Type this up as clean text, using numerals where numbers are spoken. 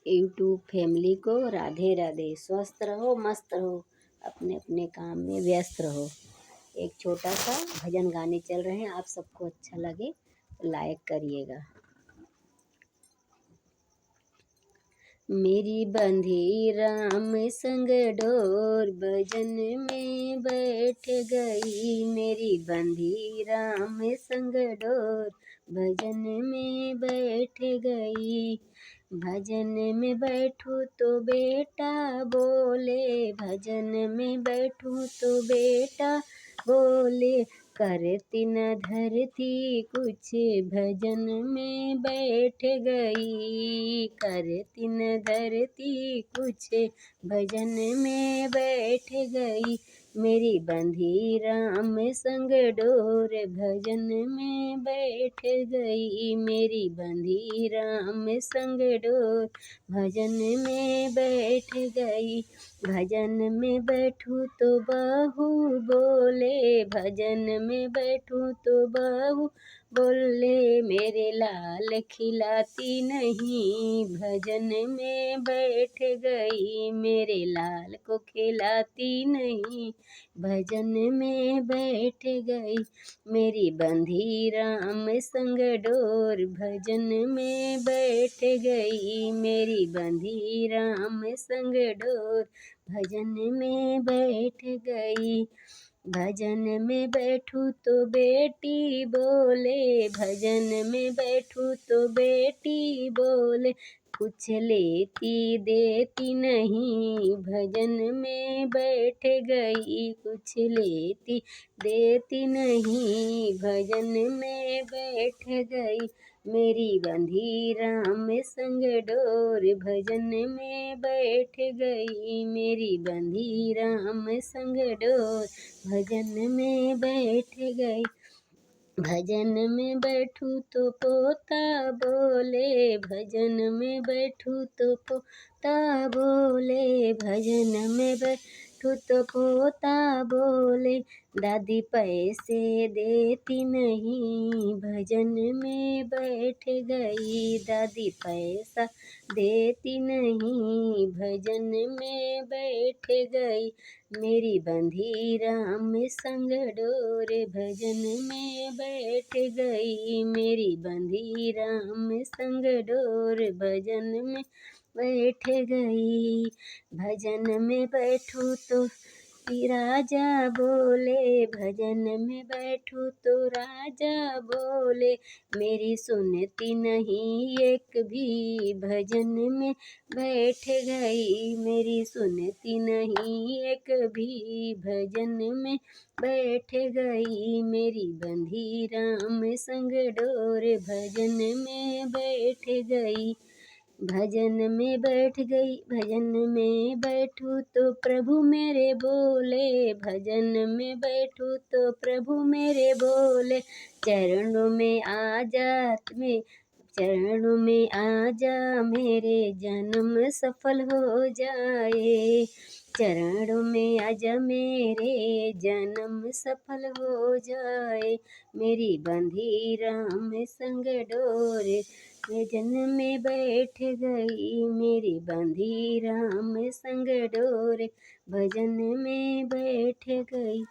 YouTube family को राधे राधे। स्वस्थ रहो, मस्त रहो, अपने अपने काम में व्यस्त रहो। एक छोटा सा भजन गाने चल रहे हैं, आप सबको अच्छा लगे तो लाइक करिएगा। मेरी बंधी राम संग डोर, भजन में बैठ गई। मेरी बंधी राम संग डोर, भजन में बैठ गई। भजन में बैठूं तो बेटा बोले, भजन में बैठूं तो बेटा बोले। करती न धरती कुछ, भजन में बैठ गई। करती न धरती कुछ, भजन में बैठ गई। मेरी बंधी राम संग डोर, भजन में बैठ गई। मेरी बंधी राम संग डोर, भजन में बैठ गई। भजन में बैठूं तो बहू बोले, भजन में बैठूं तो बहू बोले। मेरे लाल खिलाती नहीं, भजन में बैठ गई। मेरे लाल को खिलाती नहीं, भजन में बैठ गई। मेरी बंधी राम संग डोर, भजन में बैठ गई। मेरी बंधी राम संग डोर, भजन में बैठ गई। भजन में बैठूं तो बेटी बोले, भजन में बैठूं तो बेटी बोले। कुछ लेती देती नहीं, भजन में बैठ गई। कुछ लेती देती नहीं, भजन में बैठ गई। मेरी बंधी राम संग डोर, भजन में बैठ गई। मेरी बंधी राम संग डोर, भजन में बैठ गई। भजन में बैठूं तो पोता बोले, भजन में बैठूं तो पोता बोले। भजन में बैठूं तो पोता बोले। दादी पैसे देती नहीं, भजन में बैठ गई। दादी पैसा देती नहीं, भजन में बैठ गई। मेरी बंधी राम संग डोर, भजन में बैठ गई। मेरी बंधी राम संग डोर, भजन में बैठ गई। भजन में बैठूं तो राजा बोले, भजन में बैठूं तो राजा बोले। मेरी सुनती नहीं एक भी, भजन में बैठ गई। मेरी सुनती नहीं एक भी, भजन में बैठ गई। मेरी बंधी राम संग डोर, भजन में बैठ गई। भजन में बैठ गई। भजन में बैठूं तो प्रभु मेरे बोले, भजन में बैठूं तो प्रभु मेरे बोले। चरणों में आ जा चरणों में आ जा, मेरे जन्म सफल हो जाए। चरणों में आजा, मेरे जन्म सफल हो जाए। मेरी बंधी राम संग डोर, भजन में बैठ गई। मेरी बंधी राम संग डोर, भजन में बैठ गई।